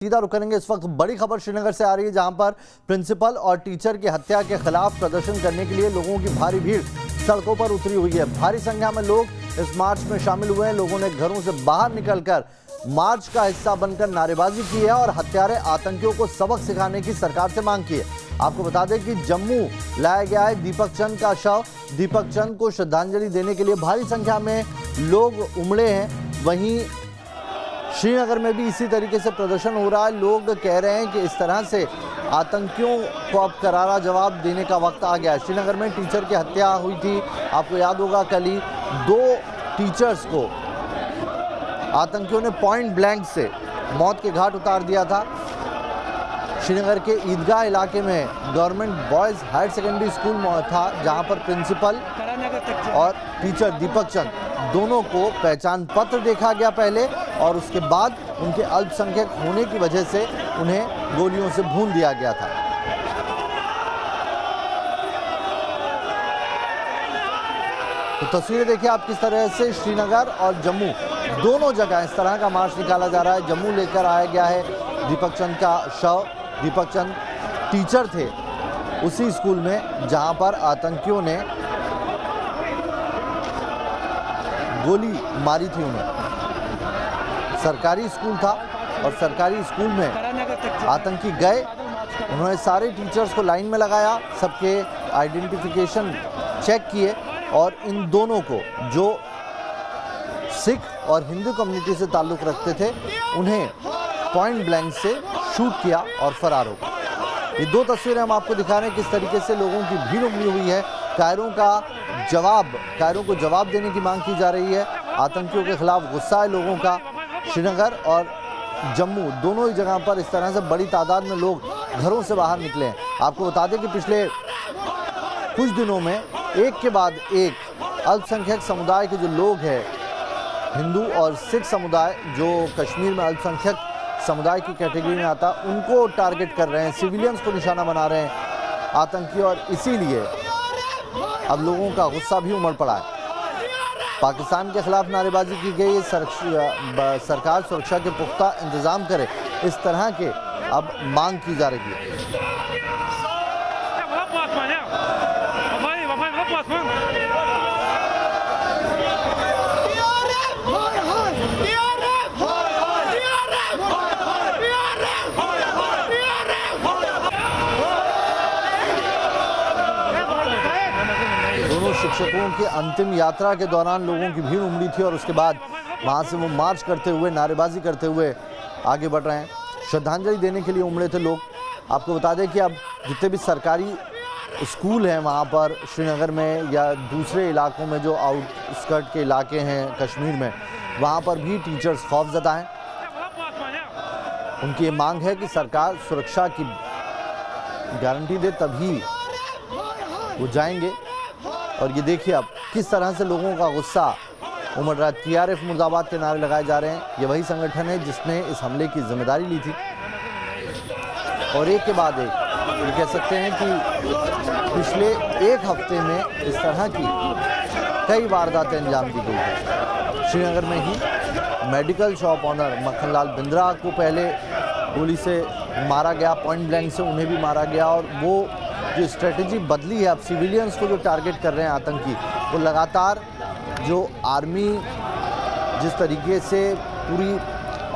सीधा रुक करेंगे। इस वक्त बड़ी खबर श्रीनगर से आ रही है, जहां पर प्रिंसिपल और टीचर की हत्या के खिलाफ प्रदर्शन करने के लिए लोगों की भारी भीड़ सड़कों पर उतरी हुई है। भारी संख्या में लोग इस मार्च में शामिल हुए हैं। लोगों ने घरों से बाहर निकलकर मार्च का हिस्सा बनकर नारेबाजी की है और हत्यारे आतंकियों को सबक सिखाने की सरकार से मांग की है। आपको बता दें कि जम्मू लाया गया है दीपक चंद का शव। दीपक चंद को श्रद्धांजलि देने के लिए भारी संख्या में लोग उमड़े हैं। वहीं श्रीनगर में भी इसी तरीके से प्रदर्शन हो रहा है। लोग कह रहे हैं कि इस तरह से आतंकियों को अब करारा जवाब देने का वक्त आ गया है। श्रीनगर में टीचर की हत्या हुई थी, आपको याद होगा। कल ही 2 टीचर्स को आतंकियों ने पॉइंट ब्लैंक से मौत के घाट उतार दिया था। श्रीनगर के ईदगाह इलाके में government boys higher secondary school था, जहां पर प्रिंसिपल और टीचर दीपक चंद दोनों को पहचान पत्र देखा गया पहले, और उसके बाद उनके अल्पसंख्यक होने की वजह से उन्हें गोलियों से भून दिया गया था। तो तस्वीरें देखिए आप किस तरह से श्रीनगर और जम्मू दोनों जगह इस तरह का मार्च निकाला जा रहा है। जम्मू लेकर आया गया है दीपक चंद का शव। दीपक चंद टीचर थे उसी स्कूल में जहां पर आतंकियों ने गोली मारी थी उन्हें। सरकारी स्कूल था और सरकारी स्कूल में आतंकी गए। उन्होंने सारे टीचर्स को लाइन में लगाया, सबके आइडेंटिफिकेशन चेक किए और इन दोनों को, जो सिख और हिंदू कम्युनिटी से ताल्लुक़ रखते थे, उन्हें पॉइंट ब्लैंक से शूट किया और फरार हो गए। ये 2 तस्वीरें हम आपको दिखा रहे हैं किस तरीके से लोगों की भीड़ उमड़ी हुई है। कायरों को जवाब देने की मांग की जा रही है। आतंकियों के खिलाफ गुस्सा है लोगों का। श्रीनगर और जम्मू दोनों ही जगह पर इस तरह से बड़ी तादाद में लोग घरों से बाहर निकले हैं। आपको बता दें कि पिछले कुछ दिनों में एक के बाद एक अल्पसंख्यक समुदाय के जो लोग हैं, हिंदू और सिख समुदाय, जो कश्मीर में अल्पसंख्यक समुदाय की कैटेगरी में आता, उनको टारगेट कर रहे हैं, सिविलियंस को निशाना बना रहे हैं आतंकी, और इसीलिए अब लोगों का गुस्सा भी उमड़ पड़ा है। पाकिस्तान के खिलाफ नारेबाजी की गई। सरकार सुरक्षा के पुख्ता इंतजाम करे, इस तरह के अब मांग की जा रही है। शिक्षकों की अंतिम यात्रा के दौरान लोगों की भीड़ उमड़ी थी और उसके बाद वहां से वो मार्च करते हुए, नारेबाजी करते हुए आगे बढ़ रहे हैं। श्रद्धांजलि देने के लिए उमड़े थे लोग। आपको बता दें कि अब जितने भी सरकारी स्कूल हैं वहां पर श्रीनगर में या दूसरे इलाकों में, जो आउटस्कर्ट के इलाके हैं कश्मीर में, वहां पर भी टीचर्स खौफ ज़दा हैं। उनकी ये मांग है कि सरकार सुरक्षा की गारंटी दे, तभी वो जाएंगे। और ये देखिए अब किस तरह से लोगों का गुस्सा उमड़ रहा है। TRF मुर्दाबाद के नारे लगाए जा रहे हैं। ये वही संगठन है जिसने इस हमले की जिम्मेदारी ली थी, और एक के बाद एक ये कह सकते हैं कि पिछले 1 हफ्ते में इस तरह की कई वारदातें अंजाम दी गई है। श्रीनगर में ही medical shop owner Makhanlal Bindra को पहले गोली से मारा गया, पॉइंट ब्लैंक से उन्हें भी मारा गया, और वो जो स्ट्रेटजी बदली है, अब सिविलियंस को जो टारगेट कर रहे हैं आतंकी, वो लगातार जो आर्मी जिस तरीके से पूरी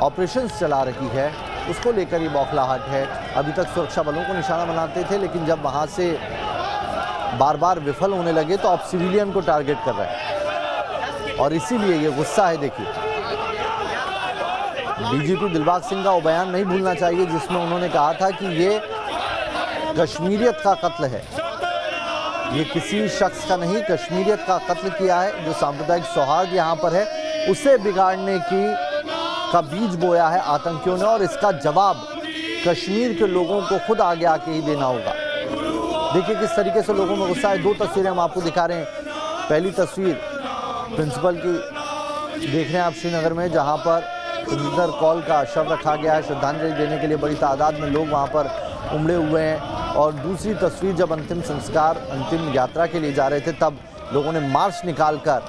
ऑपरेशंस चला रही है, उसको लेकर ये बौखलाहट है। अभी तक सुरक्षा बलों को निशाना बनाते थे, लेकिन जब वहाँ से बार बार विफल होने लगे तो अब सिविलियन को टारगेट कर रहे हैं, और इसीलिए ये गुस्सा है। देखिए DGP दिलबाग सिंह का वो बयान नहीं भूलना चाहिए, जिसमें उन्होंने कहा था कि ये कश्मीरियत का कत्ल है, ये किसी शख्स का नहीं, कश्मीरियत का कत्ल किया है। जो सांप्रदायिक सौहार्द यहाँ पर है, उसे बिगाड़ने का बीज बोया है आतंकियों ने, और इसका जवाब कश्मीर के लोगों को खुद आगे आके ही देना होगा। देखिए किस तरीके से लोगों में गुस्सा है। 2 तस्वीरें हम आपको दिखा रहे हैं। पहली तस्वीर प्रिंसिपल की देख रहे हैं आप श्रीनगर में, जहाँ पर सुंदर कौल का शव रखा गया है। श्रद्धांजलि देने के लिए बड़ी तादाद में लोग वहाँ पर उमड़े हुए हैं। और दूसरी तस्वीर, जब अंतिम संस्कार, अंतिम यात्रा के लिए जा रहे थे, तब लोगों ने मार्च निकालकर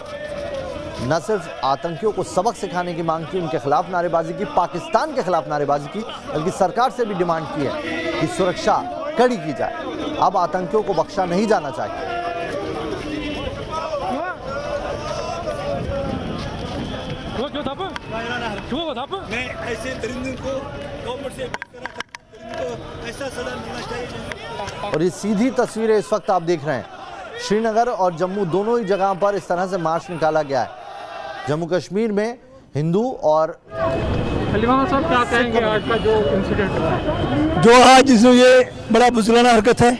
न सिर्फ आतंकियों को सबक सिखाने की मांग की, उनके खिलाफ नारेबाजी की, पाकिस्तान के खिलाफ नारेबाजी की, बल्कि सरकार से भी डिमांड की है कि सुरक्षा कड़ी की जाए। अब आतंकियों को बख्शा नहीं जाना चाहिए। मैं ऐसे दरिंदों को गवर्नमेंट से को ऐसा सजा मिलना चाहिए। और ये सीधी तस्वीरें इस वक्त आप देख रहे हैं, श्रीनगर और जम्मू दोनों ही जगह पर इस तरह से मार्च निकाला गया है। जम्मू कश्मीर में हिंदू और साहब क्या कहेंगे आज का जो इंसिडेंट हुआ? जो आज ये बड़ा बुजुर्गाना हरकत है,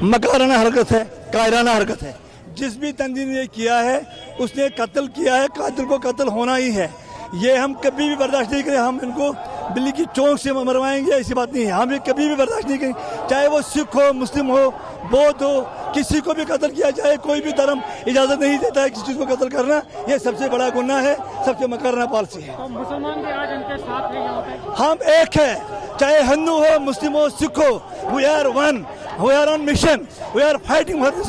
मकाराना हरकत है, कायराना हरकत है। जिस भी तंजीम ने किया है उसने कत्ल किया है, कातिल को कत्ल होना ही है। ये हम कभी भी बर्दाश्त नहीं करें। हम इनको बिल्ली की चोंच से मरवाएंगे, ऐसी बात नहीं है। हम ये कभी भी बर्दाश्त नहीं करें, चाहे वो सिख हो, मुस्लिम हो, बौद्ध हो, किसी को भी कत्ल किया जाए। कोई भी धर्म इजाजत नहीं देता है किसी चीज को कत्ल करना। ये सबसे बड़ा गुनाह है, सबसे मकाराना पॉलिसी है। तो मुसलमान भी आज इनके साथ हैं यहाँ पे। हम एक है, चाहे हिंदू हो, मुस्लिम हो, सिख हो। We are one, we are on mission, we are fighting for this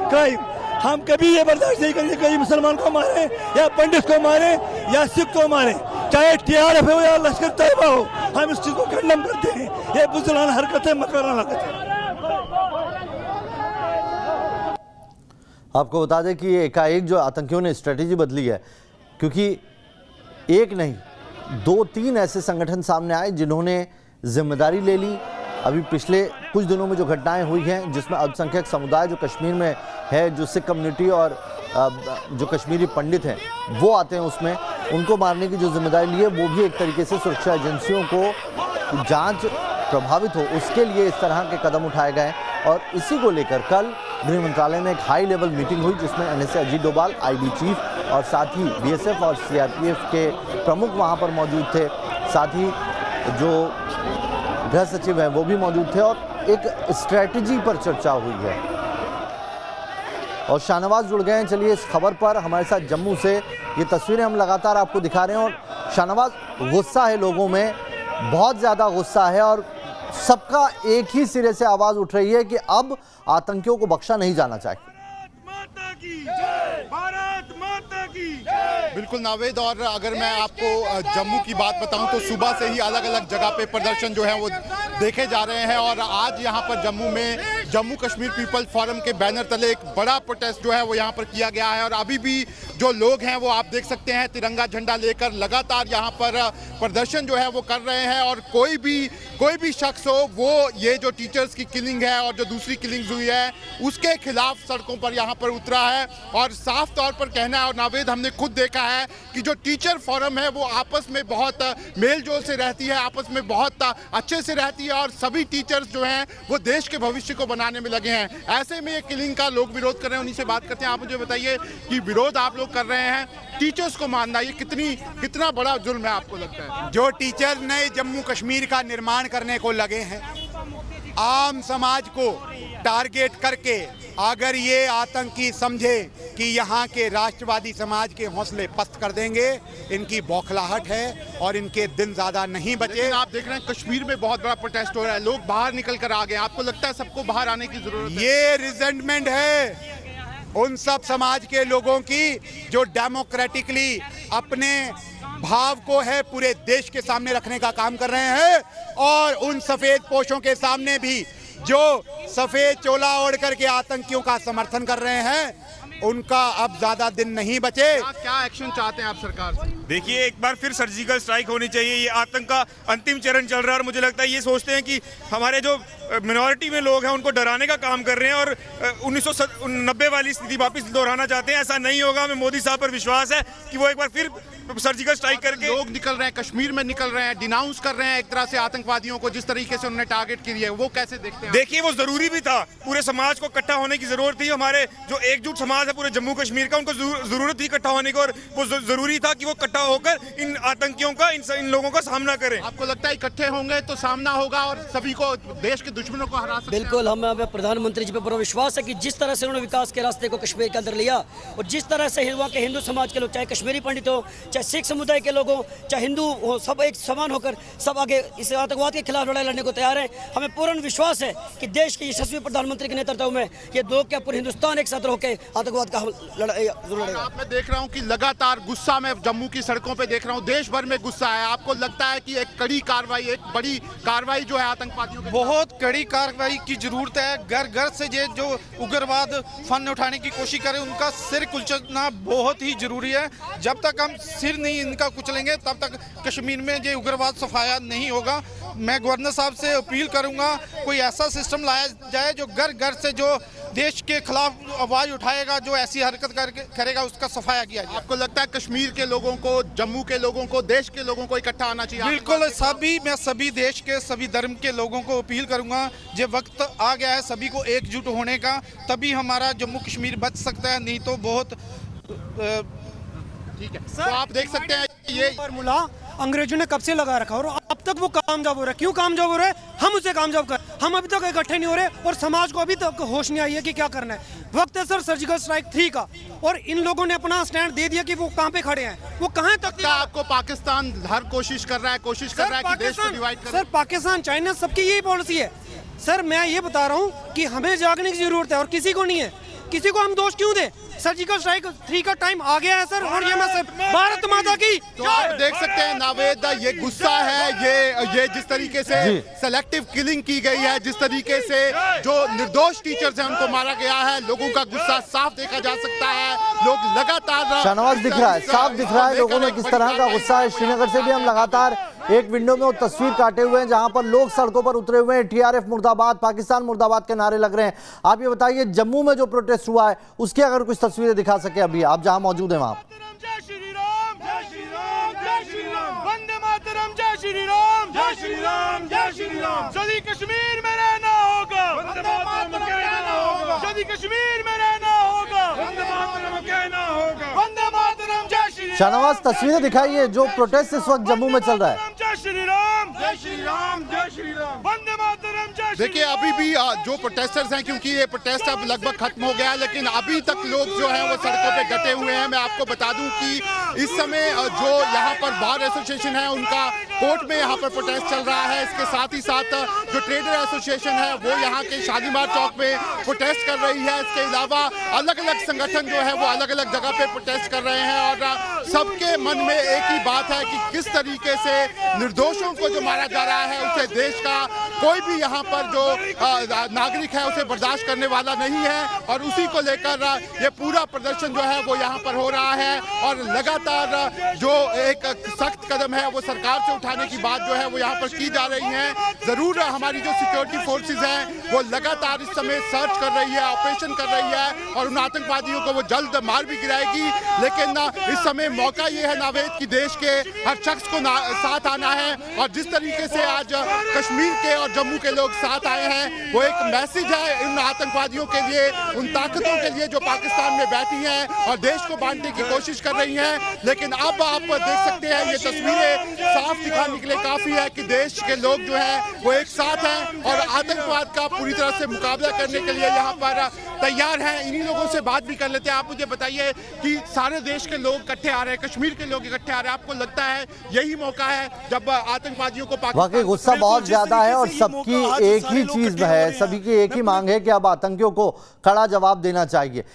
crime. हम कभी ये बर्दाश्त नहीं करेंगे कहीं मुसलमान को मारे या पंडित को मारे या सिख को मारे, चाहे TRF हो या लश्कर तैयबा हो। हम इस चीज को कंडम करते हैं। ये बुजुर्गाना हरकत है, मकाराना हरकत है। आपको बता दें कि एकाएक जो आतंकियों ने स्ट्रेटेजी बदली है, क्योंकि एक नहीं 2-3 ऐसे संगठन सामने आए जिन्होंने जिम्मेदारी ले ली। अभी पिछले कुछ दिनों में जो घटनाएं हुई हैं, जिसमें अल्पसंख्यक समुदाय जो कश्मीर में है, जो सिख कम्युनिटी और जो कश्मीरी पंडित हैं वो आते हैं, उसमें उनको मारने की जो जिम्मेदारी ली है, वो भी एक तरीके से सुरक्षा एजेंसियों को जांच प्रभावित हो उसके लिए इस तरह के कदम उठाए गए। और इसी को लेकर कल गृह मंत्रालय में एक हाई लेवल मीटिंग हुई, जिसमें NSA Ajit Doval, IB chief और साथ ही BSF और CRPF के प्रमुख वहाँ पर मौजूद थे। साथ ही जो गृह सचिव हैं वो भी मौजूद थे और एक स्ट्रैटेजी पर चर्चा हुई है। और शाहनवाज जुड़ गए हैं, चलिए इस खबर पर हमारे साथ जम्मू से। ये तस्वीरें हम लगातार आपको दिखा रहे हैं और शाहनवाज, गुस्सा है लोगों में, बहुत ज़्यादा गुस्सा है और सबका एक ही सिरे से आवाज़ उठ रही है कि अब आतंकियों को बख्शा नहीं जाना चाहिए। भारत माता की बिल्कुल नावेद। और अगर मैं आपको जम्मू की बात बताऊं तो सुबह से ही अलग अलग जगह पे प्रदर्शन जो है वो देखे जा रहे हैं। और आज यहाँ पर जम्मू में जम्मू कश्मीर पीपल्स फोरम के बैनर तले एक बड़ा प्रोटेस्ट जो है वो यहाँ पर किया गया है। और अभी भी जो लोग हैं वो आप देख सकते हैं तिरंगा झंडा लेकर लगातार यहाँ पर प्रदर्शन जो है वो कर रहे हैं। और कोई भी शख्स हो वो ये जो टीचर्स की किलिंग है और जो दूसरी किलिंग्स हुई है उसके खिलाफ सड़कों पर यहाँ पर उतरा है। और साफ तौर पर कहना है, और नावेद हमने खुद देखा है कि जो टीचर फोरम है वो आपस में बहुत मेल जोल से रहती है, आपस में बहुत अच्छे से रहती है। और सभी टीचर्स जो हैं वो देश के भविष्य को बनाने में लगे हैं। ऐसे में ये किलिंग का लोग विरोध कर रहे हैं, उन्हीं से बात करते हैं। आप मुझे बताइए कि विरोध आप लोग कर रहे हैं, टीचर्स को मानना ये कितना बड़ा जुल्म है आपको लगता है? जो टीचर नए जम्मू कश्मीर का निर्माण करने को लगे हैं, आम समाज को टारगेट करके, अगर ये आतंकी समझे कि यहाँ के राष्ट्रवादी समाज के हौसले पस्त कर देंगे, इनकी बौखलाहट है और इनके दिन ज्यादा नहीं बचे। आप देख रहे हैं कश्मीर में बहुत बड़ा प्रोटेस्ट हो रहा है, लोग बाहर निकल कर आ गए। आपको लगता है सबको बाहर आने की जरूरत है? ये रिजेंटमेंट है उन सब समाज के लोगों की जो डेमोक्रेटिकली अपने भाव को है पूरे देश के सामने रखने का काम कर रहे हैं। और उन सफेद पोशों के सामने भी जो सफेद चोला ओढ़ करके आतंकियों का समर्थन कर रहे हैं, उनका अब ज्यादा दिन नहीं बचे। क्या एक्शन चाहते हैं आप सरकार से? देखिए, एक बार फिर सर्जिकल स्ट्राइक होनी चाहिए। ये आतंक का अंतिम चरण चल रहा है और मुझे लगता है ये सोचते हैं कि हमारे जो मिनॉरिटी में लोग हैं उनको डराने का काम कर रहे हैं और 1990 वाली स्थिति वापस दोहराना चाहते हैं। ऐसा नहीं होगा। हमें मोदी साहब पर विश्वास है कि वो एक बार फिर सर्जिकल स्ट्राइक करके लोग निकल रहे हैं, कश्मीर में निकल रहे हैं, डिनाउंस कर रहे हैं एक तरह से आतंकवादियों को, जिस तरीके से उन्होंने टारगेट की है, वो कैसे देखते हैं? देखिए, वो जरूरी भी था। पूरे समाज को इकट्ठा होने की जरूरत थी। हमारे जो एकजुट समाज है पूरे जम्मू कश्मीर का, उनको जरूरत थी इकट्ठा होने की और वो जरूरी था कि वो इकट्ठा इकट्ठा होकर इन आतंकियों का इन लोगों का सामना करें। आपको लगता है इकट्ठे होंगे तो सामना होगा और सभी को देश के दुश्मनों को हरा सकते हैं? बिल्कुल, हमें प्रधानमंत्री जी पे पूरा विश्वास है कि जिस तरह से उन्होंने विकास के रास्ते को कश्मीर के अंदर लिया और जिस तरह से वहाँ के हिंदू समाज के लोग, चाहे कश्मीरी पंडित हो, चाहे सिख समुदाय के लोग हो, चाहे हिंदू हो, सब एक समान होकर सब आगे इस आतंकवाद के खिलाफ लड़ाई लड़ने को तैयार है। हमें पूर्ण विश्वास है कि देश के यशस्वी प्रधानमंत्री के नेतृत्व में ये दो क्या पूरे हिंदुस्तान एक साथ होकर आतंकवाद का लड़ाई जरूर लड़ेगा। मैं देख रहा हूं कि लगातार गुस्सा में जम्मू की सड़कों पे देख रहा हूं, देश भर में गुस्सा है। आपको लगता है कि एक कड़ी कार्रवाई, एक बड़ी कार्रवाई जो है आतंकवादियों के बहुत कड़ी कार्रवाई की जरूरत है। घर घर से जो उग्रवाद फन उठाने की कोशिश करे उनका सिर कुचलना बहुत ही जरूरी है। जब तक हम सिर नहीं इनका कुचलेंगे तब तक कश्मीर में जो उग्रवाद सफाया नहीं होगा। मैं गवर्नर साहब से अपील करूंगा कोई ऐसा सिस्टम लाया जाए जो घर घर से जो देश के खिलाफ आवाज उठाएगा, जो ऐसी हरकत करेगा उसका सफाया किया जाए। आपको लगता है कश्मीर के लोगों को, जम्मू के लोगों को, देश के लोगों को इकट्ठा आना चाहिए? बिल्कुल, मैं सभी देश के सभी धर्म के लोगों को अपील करूंगा, जो वक्त आ गया है सभी को एकजुट होने का, तभी हमारा जम्मू कश्मीर बच सकता है, नहीं तो बहुत ठीक है। तो आप देख सकते हैं ये फार्मूला अंग्रेजों ने कब से लगा रखा और अब तक वो कामयाब हो रहा है। क्यों कामयाब हो रहा है? हम उसे कामयाब कर, हम अभी तक इकट्ठे नहीं हो रहे और समाज को अभी तक होश नहीं आई है कि क्या करना है। वक्त है सर सर्जिकल स्ट्राइक 3 का और इन लोगों ने अपना स्टैंड दे दिया कि वो कहाँ पे खड़े हैं, वो कहाँ तक। आपको पाकिस्तान हर कोशिश कर रहा है कि देश को डिवाइड करे। सर पाकिस्तान, चाइना, सबकी यही पॉलिसी है। सर मैं ये बता रहा हूँ कि हमें जागने की जरूरत है और किसी को नहीं है। किसी को हम दोष क्यों दें? सर्जिकल स्ट्राइक 3 का टाइम आ गया है सर और ये मैं भारत माता की। तो आप देख सकते हैं नावेद, ये गुस्सा है, ये जिस तरीके से सेलेक्टिव किलिंग की गई है, जिस तरीके से जो निर्दोष टीचर्स हैं उनको मारा गया है, लोगों का गुस्सा साफ देखा जा सकता है। लोग लगातार शाहनवाज दिख रहा है, साफ दिख रहा है लोगों में किस तरह का गुस्सा है। श्रीनगर से भी हम लगातार एक विंडो में वो तस्वीर काटे हुए हैं जहां पर लोग सड़कों पर उतरे हुए हैं। TRF मुर्दाबाद, पाकिस्तान मुर्दाबाद के नारे लग रहे हैं। आप ये बताइए जम्मू में जो प्रोटेस्ट हुआ है उसकी अगर कुछ तस्वीरें दिखा सके अभी आप जहां मौजूद हैं वहां। जय श्री राम, जय श्री राम, जय श्री राम, वंदे मातरम, जय श्री राम, जय श्री राम, जय श्री राम। यदि कश्मीर में रहना होगा, वंदे मातरम कहना होगा। यदि कश्मीर में रहना होगा, वंदे मातरम कहना होगा। वंदे मातरम, जय श्री राम। शाहनवाज तस्वीरें दिखाइए जो प्रोटेस्ट इस वक्त जम्मू में चल रहा है। जय श्री राम, जय श्री राम, जय श्री राम, वंदे मातरम, जय श्री। देखिए अभी भी जो प्रोटेस्टर्स हैं, क्योंकि ये प्रोटेस्ट अब लगभग खत्म हो गया है, लेकिन अभी तक लोग जो हैं वो सड़कों पे डटे हुए हैं। मैं आपको बता दूं कि इस समय जो यहाँ पर बार एसोसिएशन है उनका कोर्ट में यहाँ पर प्रोटेस्ट चल रहा है। इसके साथ ही साथ जो ट्रेडर एसोसिएशन है वो यहाँ के शालीमार चौक में प्रोटेस्ट कर रही है। इसके अलावा अलग अलग संगठन जो है वो अलग अलग जगह पे प्रोटेस्ट कर रहे हैं और सबके मन में एक ही बात है कि किस तरीके से निर्दोषों को जो मारा जा रहा है उसे देश का कोई भी यहाँ पर जो नागरिक है उसे बर्दाश्त करने वाला नहीं है। और उसी को लेकर ये पूरा प्रदर्शन जो है वो यहाँ पर हो रहा है और लगातार जो एक सख्त कदम है वो सरकार से उठाने की बात जो है वो यहाँ पर की जा रही है। जरूर हमारी जो सिक्योरिटी फोर्सेस हैं वो लगातार इस समय सर्च कर रही है, ऑपरेशन कर रही है और उन आतंकवादियों को वो जल्द मार भी गिराएगी। लेकिन इस समय मौका ये है नावेद कि देश के हर शख्स को साथ आना है और जिस तरीके से आज कश्मीर के और जम्मू के लोग साथ आए हैं वो एक मैसेज है उन आतंकवादियों के लिए, उन ताकतों के लिए जो पाकिस्तान में बैठी हैं और देश को बांटने की कोशिश कर रही हैं। लेकिन अब आप देख सकते हैं ये तस्वीरें साफ दिखाने के लिए काफी है कि देश के लोग जो है वो एक साथ हैं और आतंकवाद का पूरी तरह से मुकाबला करने के लिए यहाँ पर तैयार हैं। इन्हीं लोगों से बात भी कर लेते हैं। आप मुझे बताइए कि सारे देश के लोग इकट्ठे आ रहे हैं, कश्मीर के लोग इकट्ठे आ रहे हैं, आपको लगता है यही मौका है जब आतंकवादियों को वाकई गुस्सा बहुत ज्यादा है और सबकी एक ही चीज है, सभी की एक ही मांग है कि अब आतंकियों को कड़ा जवाब देना चाहिए।